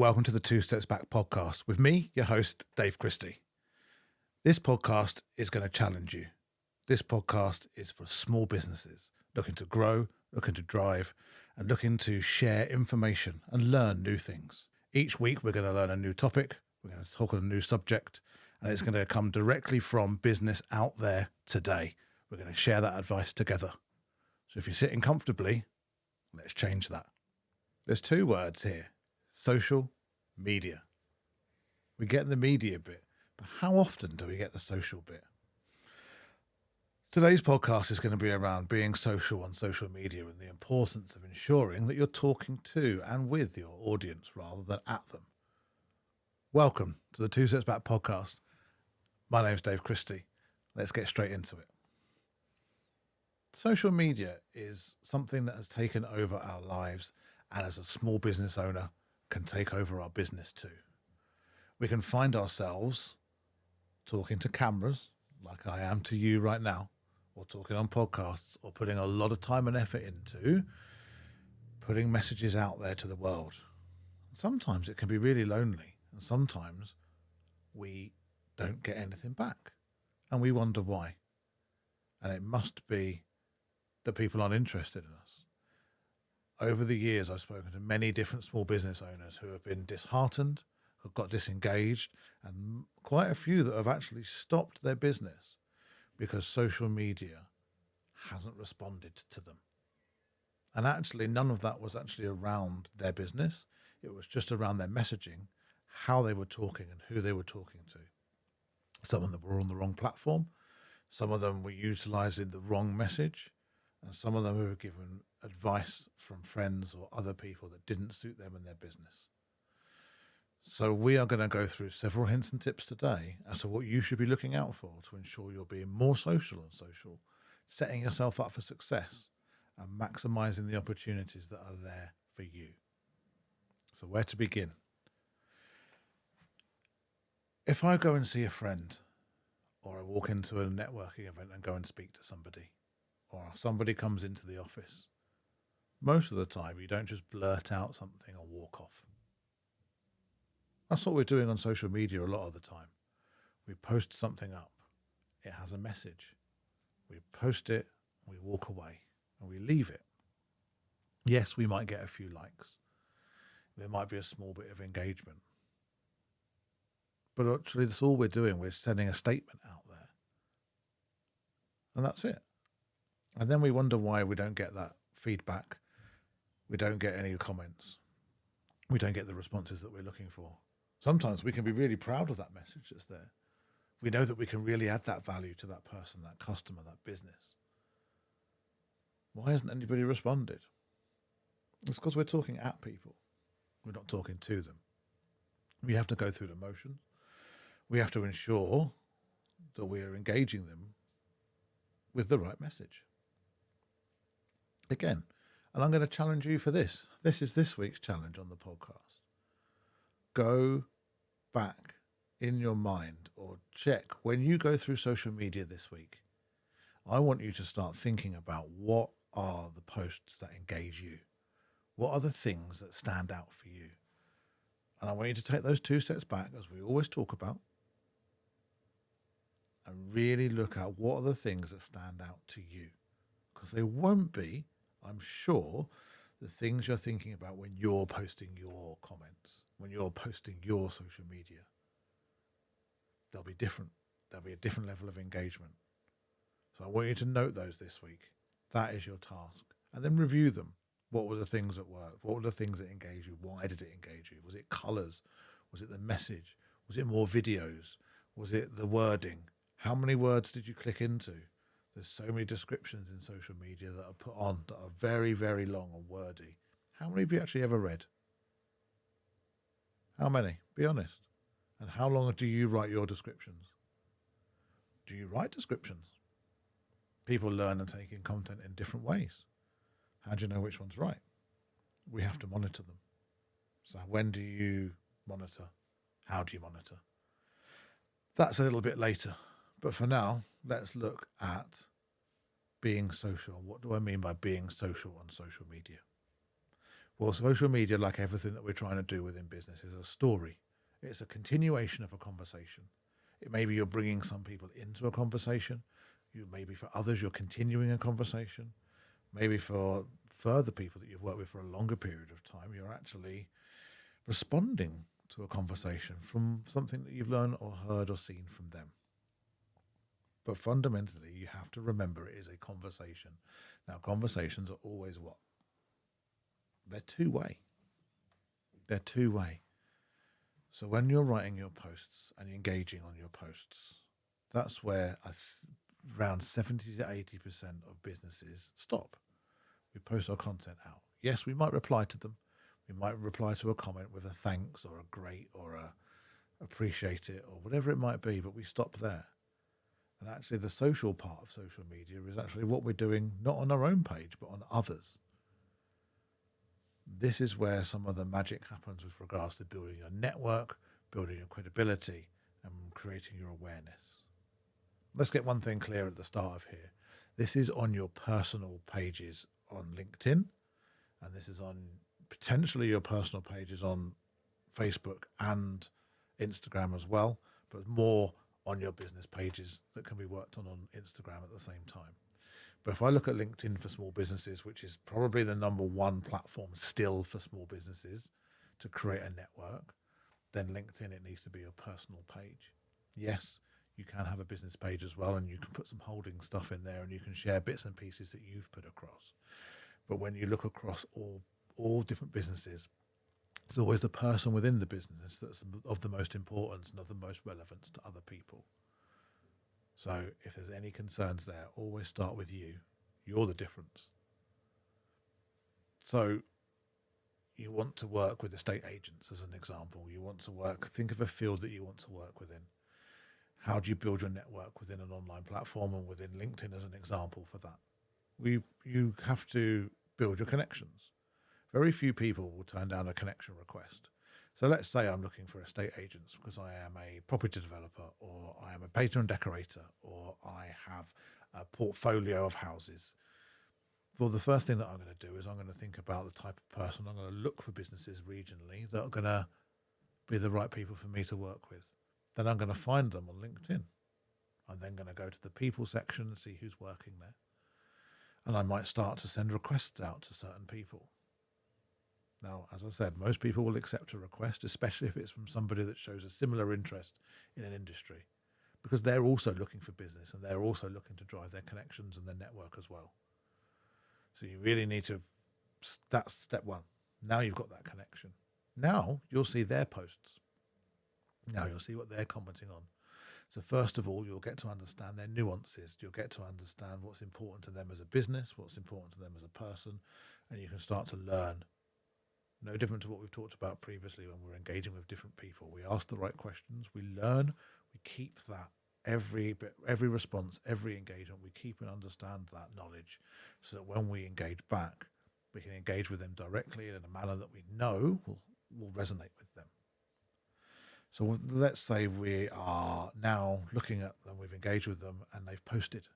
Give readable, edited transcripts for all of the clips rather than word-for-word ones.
Welcome to the Two Steps Back podcast with me, your host, Dave Christie. This podcast is going to challenge you. This podcast is for small businesses looking to grow, looking to drive, and looking to share information and learn new things. Each week, we're going to learn a new topic. We're going to talk on a new subject, and it's going to come directly from business out there today. We're going to share that advice together. So if you're sitting comfortably, let's change that. There's two words here: social media. We get the media bit, but how often do we get the social bit? Today's podcast is going to be around being social on social media and the importance of ensuring that you're talking to and with your audience rather than at them. Welcome to the Two Steps Back podcast. My name's Dave Christie. Let's get straight into it. Social media is something that has taken over our lives, and as a small business owner, can take over our business too. We can find ourselves talking to cameras like I am to you right now, or talking on podcasts, or putting a lot of time and effort into putting messages out there to the world. Sometimes it can be really lonely, and sometimes we don't get anything back, and we wonder why. And it must be that people aren't interested in us. Over the years, I've spoken to many different small business owners who have been disheartened, who've got disengaged, and quite a few that have actually stopped their business because social media hasn't responded to them. And actually, none of that was actually around their business. It was just around their messaging, how they were talking and who they were talking to. Some of them were on the wrong platform. Some of them were utilizing the wrong message. And some of them were given advice from friends or other people that didn't suit them and their business. So we are going to go through several hints and tips today as to what you should be looking out for to ensure you're being more social on social, setting yourself up for success and maximizing the opportunities that are there for you. So where to begin? If I go and see a friend, or I walk into a networking event and go and speak to somebody, or somebody comes into the office, most of the time you don't just blurt out something and walk off. That's what we're doing on social media a lot of the time. We post something up, it has a message. We post it, we walk away, and we leave it. Yes, we might get a few likes. There might be a small bit of engagement. But actually, that's all we're doing. We're sending a statement out there. And that's it. And then we wonder why we don't get that feedback. We don't get any comments. We don't get the responses that we're looking for. Sometimes we can be really proud of that message that's there. We know that we can really add that value to that person, that customer, that business. Why hasn't anybody responded? It's because we're talking at people. We're not talking to them. We have to go through the motions. We have to ensure that we are engaging them with the right message. Again, and I'm going to challenge you for this. This is this week's challenge on the podcast. Go back in your mind or check when you go through social media this week. I want you to start thinking about what are the posts that engage you. What are the things that stand out for you? And I want you to take those 2 steps back, as we always talk about, and really look at what are the things that stand out to you. Because they won't be, I'm sure, the things you're thinking about when you're posting your comments, when you're posting your social media. They'll be different. There'll be a different level of engagement. So I want you to note those this week. That is your task. And then review them. What were the things that worked? What were the things that engaged you? Why did it engage you? Was it colours? Was it the message? Was it more videos? Was it the wording? How many words did you click into? There's so many descriptions in social media that are put on that are very, very long and wordy. How many have you actually ever read? How many? Be honest. And how long do you write your descriptions? Do you write descriptions? People learn and take in content in different ways. How do you know which one's right? We have to monitor them. So when do you monitor? How do you monitor? That's a little bit later. But for now, let's look at being social. What do I mean by being social on social media? Well, social media, like everything that we're trying to do within business, is a story. It's a continuation of a conversation. It may be you're bringing some people into a conversation. You maybe for others you're continuing a conversation. Maybe for further people that you've worked with for a longer period of time, you're actually responding to a conversation from something that you've learned or heard or seen from them. But fundamentally, you have to remember it is a conversation. Now, conversations are always what? They're two-way. They're two-way. So when you're writing your posts and engaging on your posts, that's where around 70 to 80% of businesses stop. We post our content out. Yes, we might reply to them. We might reply to a comment with a thanks or a great or a appreciate it or whatever it might be, but we stop there. And actually the social part of social media is actually what we're doing, not on our own page, but on others. This is where some of the magic happens with regards to building your network, building your credibility, and creating your awareness. Let's get one thing clear at the start of here. This is on your personal pages on LinkedIn, and this is on potentially your personal pages on Facebook and Instagram as well, but more on your business pages that can be worked on Instagram at the same time. But if I look at LinkedIn for small businesses, which is probably the number one platform still for small businesses to create a network, then LinkedIn, it needs to be your personal page. Yes, you can have a business page as well, and you can put some holding stuff in there and you can share bits and pieces that you've put across. But when you look across all different businesses, it's always the person within the business that's of the most importance and of the most relevance to other people. So if there's any concerns there, always start with you. You're the difference. So you want to work with estate agents as an example. You want to think of a field that you want to work within. How do you build your network within an online platform and within LinkedIn as an example for that? You have to build your connections. Very few people will turn down a connection request. So let's say I'm looking for estate agents because I am a property developer, or I am a painter and decorator, or I have a portfolio of houses. Well, the first thing that I'm going to do is I'm going to think about the type of person. I'm going to look for businesses regionally that are going to be the right people for me to work with. Then I'm going to find them on LinkedIn. I'm then going to go to the people section and see who's working there. And I might start to send requests out to certain people. Now, as I said, most people will accept a request, especially if it's from somebody that shows a similar interest in an industry, because they're also looking for business and they're also looking to drive their connections and their network as well. So you really need to, that's step one. Now you've got that connection. Now you'll see their posts. Now you'll see what they're commenting on. So first of all, you'll get to understand their nuances. You'll get to understand what's important to them as a business, what's important to them as a person, and you can start to learn. No different to what we've talked about previously when we're engaging with different people. We ask the right questions, we learn, we keep that every response, every engagement, we keep and understand that knowledge so that when we engage back, we can engage with them directly in a manner that we know will resonate with them. So let's say we are now looking at them, we've engaged with them and they've posted.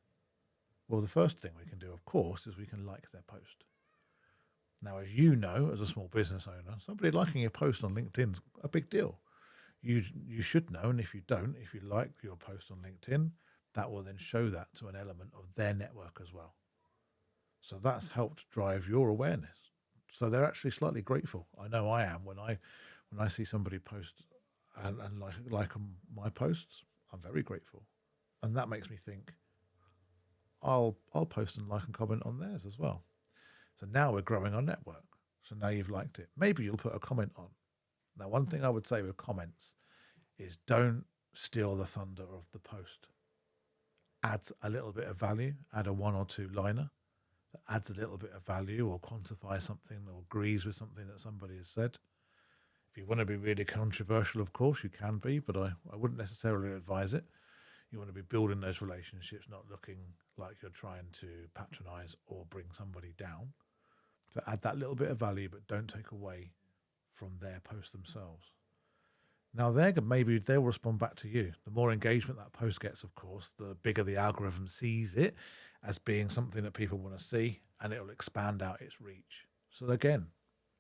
Well, the first thing we can do, of course, is we can like their post. Now, as you know, as a small business owner, somebody liking your post on LinkedIn is a big deal. You should know, and if you don't, if you like your post on LinkedIn, that will then show that to an element of their network as well. So that's helped drive your awareness. So they're actually slightly grateful. I know I am when I see somebody post and like my posts, I'm very grateful, and that makes me think I'll post and like and comment on theirs as well. So now we're growing our network. So now you've liked it. Maybe you'll put a comment on. Now, one thing I would say with comments is don't steal the thunder of the post. Add a little bit of value. Add a 1 or 2 liner that adds a little bit of value or quantify something or agrees with something that somebody has said. If you want to be really controversial, of course, you can be, but I wouldn't necessarily advise it. You want to be building those relationships, not looking like you're trying to patronize or bring somebody down. So add that little bit of value, but don't take away from their post themselves. Now, maybe they'll respond back to you. The more engagement that post gets, of course, the bigger the algorithm sees it as being something that people want to see, and it'll expand out its reach. So again,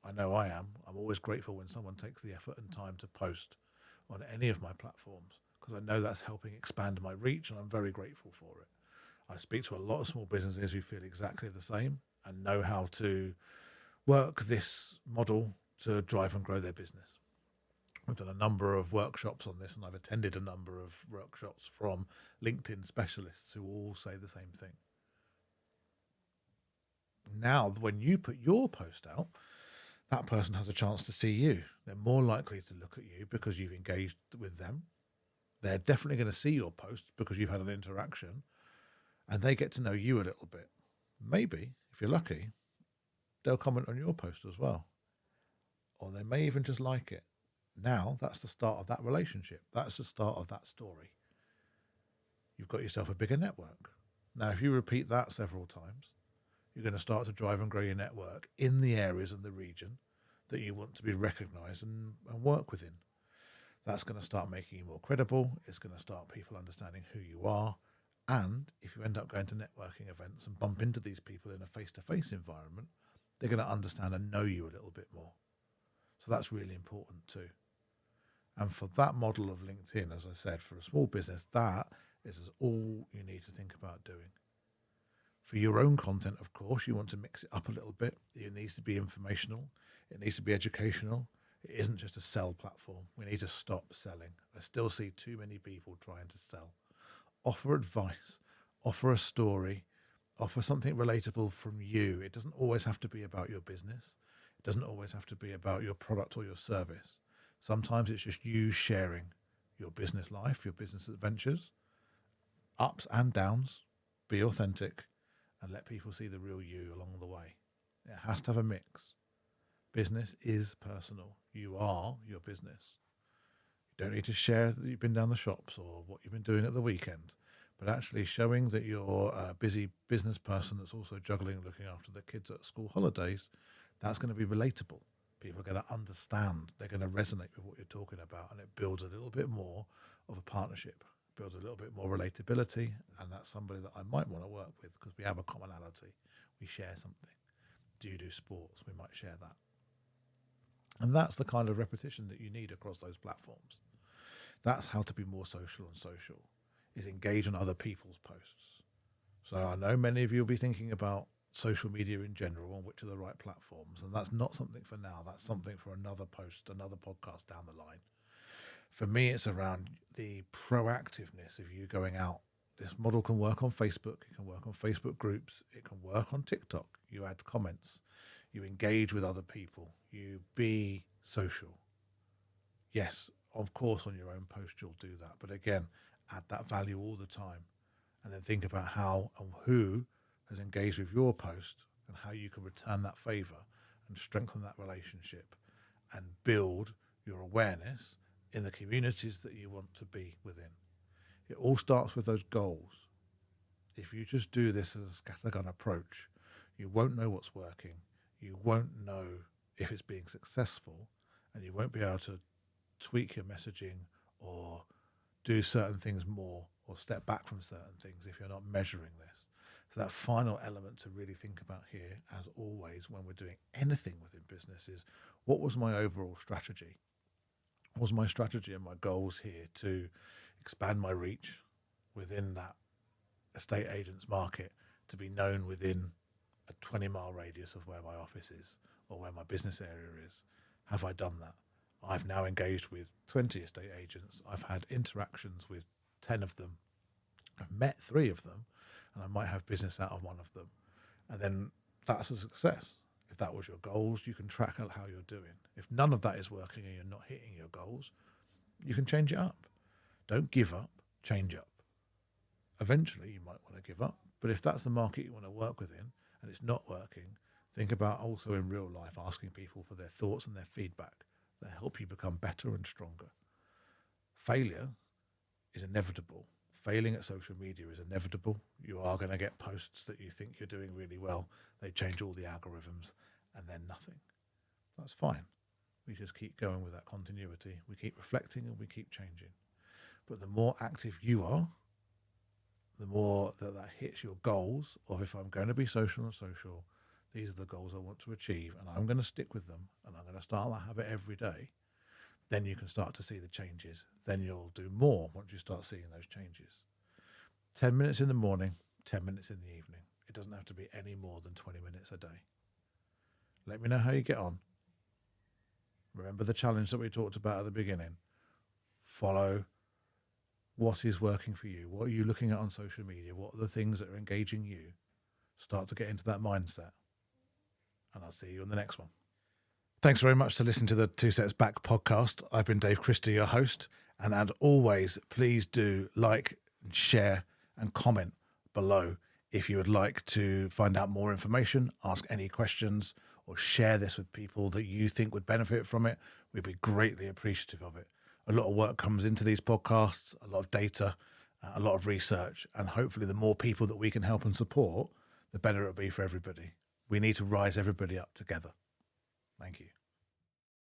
I know I am. I'm always grateful when someone takes the effort and time to post on any of my platforms because I know that's helping expand my reach and I'm very grateful for it. I speak to a lot of small businesses who feel exactly the same and know how to work this model to drive and grow their business. I've done a number of workshops on this and I've attended a number of workshops from LinkedIn specialists who all say the same thing. Now, when you put your post out, that person has a chance to see you. They're more likely to look at you because you've engaged with them. They're definitely going to see your post because you've had an interaction and they get to know you a little bit. Maybe, if you're lucky, they'll comment on your post as well. Or they may even just like it. Now, that's the start of that relationship. That's the start of that story. You've got yourself a bigger network. Now, if you repeat that several times, you're going to start to drive and grow your network in the areas and the region that you want to be recognized and work within. That's going to start making you more credible. It's going to start people understanding who you are. And if you end up going to networking events and bump into these people in a face-to-face environment, they're going to understand and know you a little bit more. So that's really important too. And for that model of LinkedIn, as I said, for a small business, that is all you need to think about doing. For your own content, of course, you want to mix it up a little bit. It needs to be informational. It needs to be educational. It isn't just a sell platform. We need to stop selling. I still see too many people trying to sell. Offer advice, offer a story, offer something relatable from you. It doesn't always have to be about your business. It doesn't always have to be about your product or your service. Sometimes it's just you sharing your business life, your business adventures, ups and downs. Be authentic and let people see the real you along the way. It has to have a mix. Business is personal. You are your business. You don't need to share that you've been down the shops or what you've been doing at the weekend, but actually showing that you're a busy business person that's also juggling looking after the kids at school holidays, that's going to be relatable. People are going to understand. They're going to resonate with what you're talking about, and it builds a little bit more of a partnership, builds a little bit more relatability, and that's somebody that I might want to work with because we have a commonality. We share something. Do you do sports? We might share that. And that's the kind of repetition that you need across those platforms. That's how to be more social and social, is engage on other people's posts. So I know many of you will be thinking about social media in general and which are the right platforms. And that's not something for now. That's something for another post, another podcast down the line. For me, it's around the proactiveness of you going out. This model can work on Facebook. It can work on Facebook groups. It can work on TikTok. You add comments. You engage with other people. You be social. Yes, of course, on your own post, you'll do that. But again, add that value all the time. And then think about how and who has engaged with your post and how you can return that favor and strengthen that relationship and build your awareness in the communities that you want to be within. It all starts with those goals. If you just do this as a scattergun approach, you won't know what's working. You won't know if it's being successful, and you won't be able to tweak your messaging or do certain things more or step back from certain things if you're not measuring this. So that final element to really think about here, as always, when we're doing anything within business is, what was my overall strategy? What was my strategy and my goals here to expand my reach within that estate agent's market, to be known within a 20-mile radius of where my office is or where my business area is? Have I done that? I've now engaged with 20 estate agents. I've had interactions with 10 of them. I've met 3 of them, and I might have business out of one of them. And then that's a success. If that was your goals, you can track out how you're doing. If none of that is working and you're not hitting your goals, you can change it up. Don't give up, change up. Eventually, you might want to give up. But if that's the market you want to work within and it's not working, think about also in real life asking people for their thoughts and their feedback that help you become better and stronger. Failure is inevitable. Failing at social media is inevitable. You are going to get posts that you think you're doing really well. They change all the algorithms and then nothing. That's fine. We just keep going with that continuity. We keep reflecting and we keep changing. But the more active you are, the more that hits your goals of, if I'm going to be social and social, these are the goals I want to achieve, and I'm going to stick with them, and I'm going to start that habit every day, then you can start to see the changes. Then you'll do more once you start seeing those changes. 10 minutes in the morning, 10 minutes in the evening. It doesn't have to be any more than 20 minutes a day. Let me know how you get on. Remember the challenge that we talked about at the beginning. Follow what is working for you. What are you looking at on social media? What are the things that are engaging you? Start to get into that mindset. And I'll see you in the next one. Thanks very much to listening to the Two Steps Back podcast. I've been Dave Christie, your host. And as always, please do like, share, and comment below if you would like to find out more information, ask any questions, or share this with people that you think would benefit from it. We'd be greatly appreciative of it. A lot of work comes into these podcasts, a lot of data, a lot of research, and hopefully the more people that we can help and support, the better it'll be for everybody. We need to rise everybody up together. Thank you.